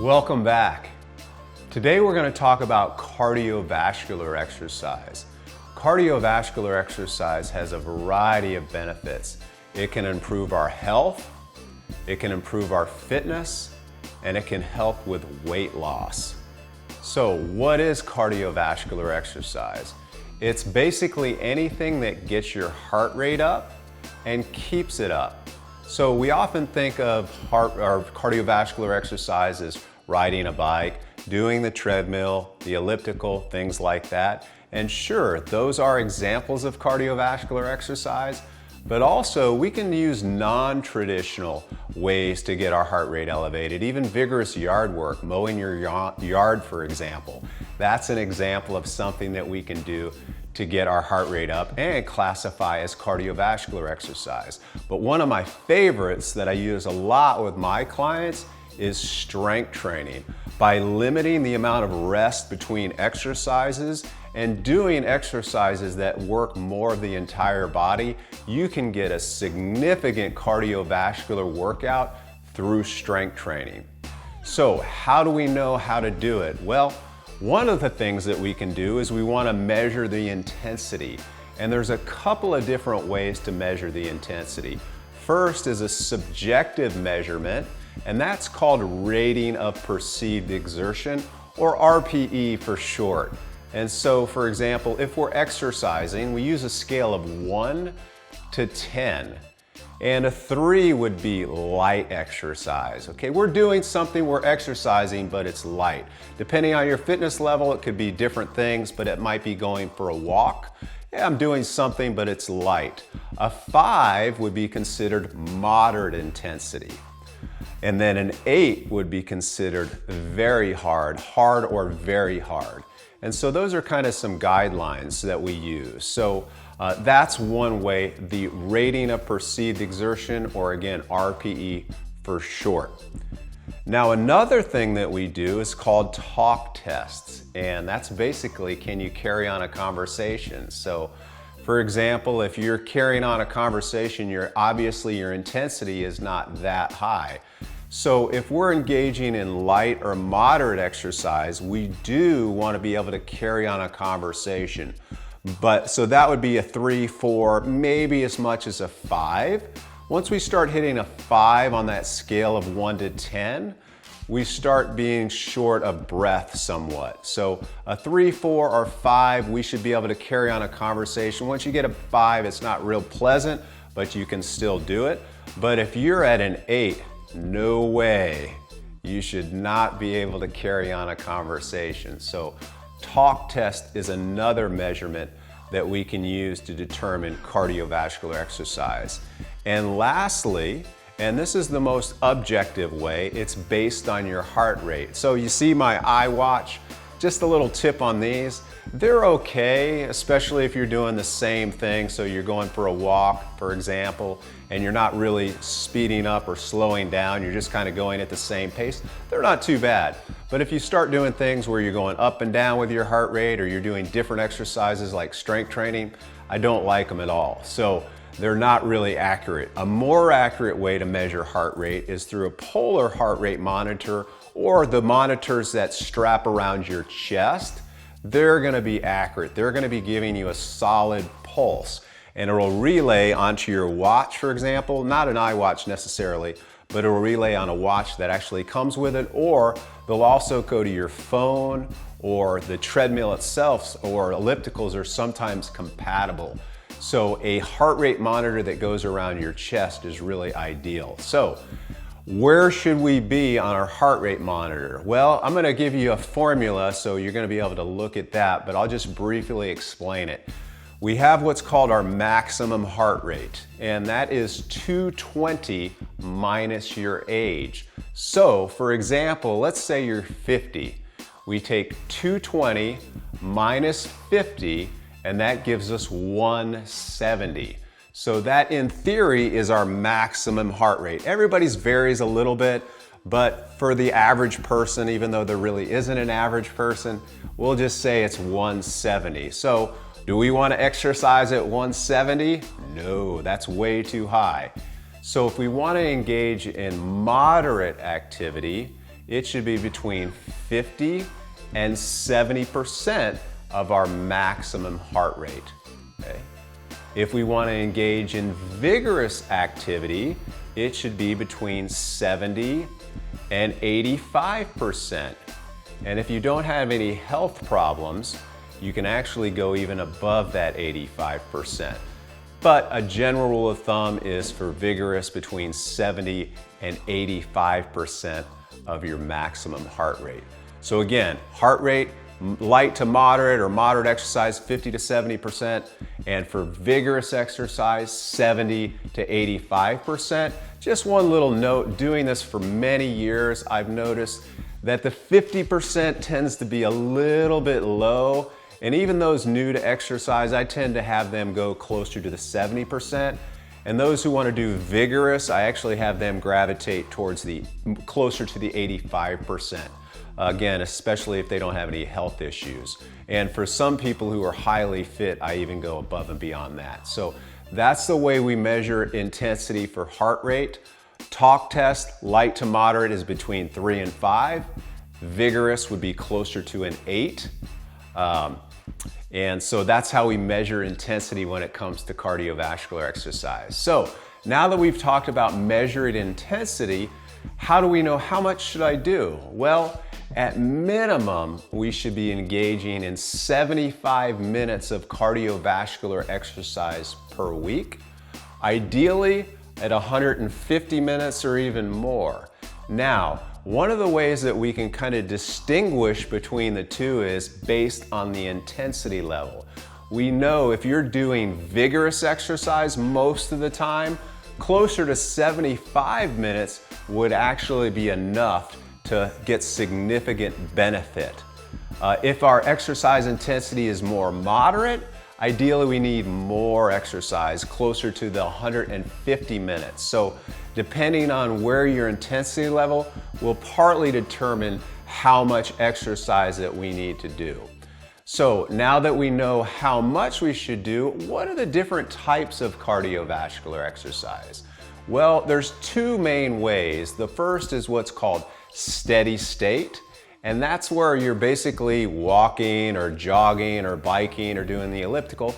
Welcome back. Today we're going to talk about cardiovascular exercise. Cardiovascular exercise has a variety of benefits. It can improve our health, it can improve our fitness, and it can help with weight loss. So what is cardiovascular exercise? It's basically anything that gets your heart rate up and keeps it up. So we often think of cardiovascular exercise as riding a bike, doing the treadmill, the elliptical, things like that. And sure, those are examples of cardiovascular exercise, but also we can use non-traditional ways to get our heart rate elevated, even vigorous yard work, mowing your yard, for example. That's an example of something that we can do to get our heart rate up and classify as cardiovascular exercise. But one of my favorites that I use a lot with my clients is strength training. By limiting the amount of rest between exercises and doing exercises that work more of the entire body, you can get a significant cardiovascular workout through strength training. So how do we know how to do it? Well, one of the things that we can do is we want to measure the intensity. And there's a couple of different ways to measure the intensity. First is a subjective measurement, and that's called rating of perceived exertion, or RPE for short. And so, for example, if we're exercising, we use a scale of 1 to 10. And a 3 would be light exercise. Okay, we're doing something, we're exercising, but it's light. Depending on your fitness level, it could be different things, but it might be going for a walk. Yeah, I'm doing something, but it's light. A 5 would be considered moderate intensity. And then an 8 would be considered very hard or very hard. And so those are kind of some guidelines that we use. So that's one way, the rating of perceived exertion, or again, RPE for short. Now another thing that we do is called talk tests. And that's basically, can you carry on a conversation? So for example, if you're carrying on a conversation, obviously your intensity is not that high. So if we're engaging in light or moderate exercise, we do want to be able to carry on a conversation. So that would be a 3, 4, maybe as much as a 5. Once we start hitting a 5 on that scale of 1 to 10, we start being short of breath somewhat. So a 3, 4, or 5, we should be able to carry on a conversation. Once you get a 5, it's not real pleasant, but you can still do it. But if you're at an 8, no way. You should not be able to carry on a conversation. So talk test is another measurement that we can use to determine cardiovascular exercise. And lastly, and this is the most objective way, it's based on your heart rate. So you see my iWatch, just a little tip on these. They're okay, especially if you're doing the same thing. So you're going for a walk, for example, and you're not really speeding up or slowing down. You're just kind of going at the same pace. They're not too bad. But if you start doing things where you're going up and down with your heart rate, or you're doing different exercises like strength training, I don't like them at all. So they're not really accurate. A more accurate way to measure heart rate is through a polar heart rate monitor, or the monitors that strap around your chest. They're going to be accurate. They're going to be giving you a solid pulse, and it will relay onto your watch, for example, not an iWatch necessarily, but it will relay on a watch that actually comes with it, or they'll also go to your phone, or the treadmill itself, or ellipticals are sometimes compatible. So a heart rate monitor that goes around your chest is really ideal. So where should we be on our heart rate monitor? Well, I'm going to give you a formula, so you're going to be able to look at that, but I'll just briefly explain it. We have what's called our maximum heart rate, and that is 220 minus your age. So, for example, let's say you're 50. We take 220 minus 50, and that gives us 170. So that, in theory, is our maximum heart rate. Everybody's varies a little bit, but for the average person, even though there really isn't an average person, we'll just say it's 170. So do we want to exercise at 170? No, that's way too high. So if we want to engage in moderate activity, it should be between 50 and 70% of our maximum heart rate. Okay? If we want to engage in vigorous activity, it should be between 70 and 85%. And if you don't have any health problems, you can actually go even above that 85%. But a general rule of thumb is for vigorous between 70 and 85% of your maximum heart rate. So again, heart rate, light to moderate or moderate exercise, 50 to 70%, and for vigorous exercise, 70 to 85%. Just one little note, doing this for many years, I've noticed that the 50% tends to be a little bit low, and even those new to exercise, I tend to have them go closer to the 70%. And those who want to do vigorous, I actually have them gravitate towards closer to the 85%. Again, especially if they don't have any health issues. And for some people who are highly fit, I even go above and beyond that. So that's the way we measure intensity for heart rate. Talk test, light to moderate is between 3 and 5. Vigorous would be closer to an 8. And so that's how we measure intensity when it comes to cardiovascular exercise. So now that we've talked about measured intensity, how do we know how much should I do? Well, at minimum, we should be engaging in 75 minutes of cardiovascular exercise per week. Ideally, at 150 minutes or even more. Now, one of the ways that we can kind of distinguish between the two is based on the intensity level. We know if you're doing vigorous exercise most of the time, closer to 75 minutes would actually be enough to get significant benefit. If our exercise intensity is more moderate, ideally we need more exercise, closer to the 150 minutes. So depending on where your intensity level will partly determine how much exercise that we need to do. So now that we know how much we should do, what are the different types of cardiovascular exercise? Well, there's two main ways. The first is what's called steady state, and that's where you're basically walking or jogging or biking or doing the elliptical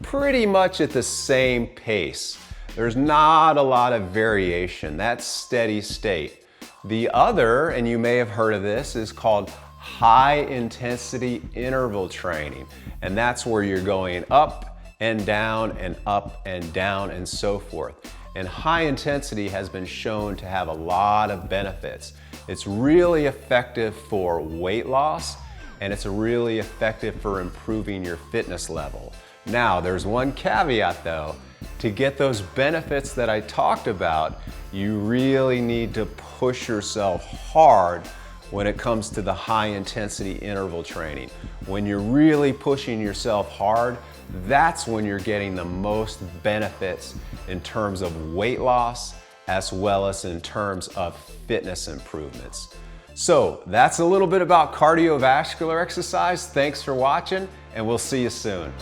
pretty much at the same pace. There's not a lot of variation. That's steady state. The other, and you may have heard of this, is called high intensity interval training, and that's where you're going up and down and up and down and so forth. And high intensity has been shown to have a lot of benefits. It's really effective for weight loss, and it's really effective for improving your fitness level. Now, there's one caveat though. To get those benefits that I talked about, you really need to push yourself hard when it comes to the high intensity interval training. When you're really pushing yourself hard, that's when you're getting the most benefits in terms of weight loss as well as in terms of fitness improvements. So that's a little bit about cardiovascular exercise. Thanks for watching, and we'll see you soon.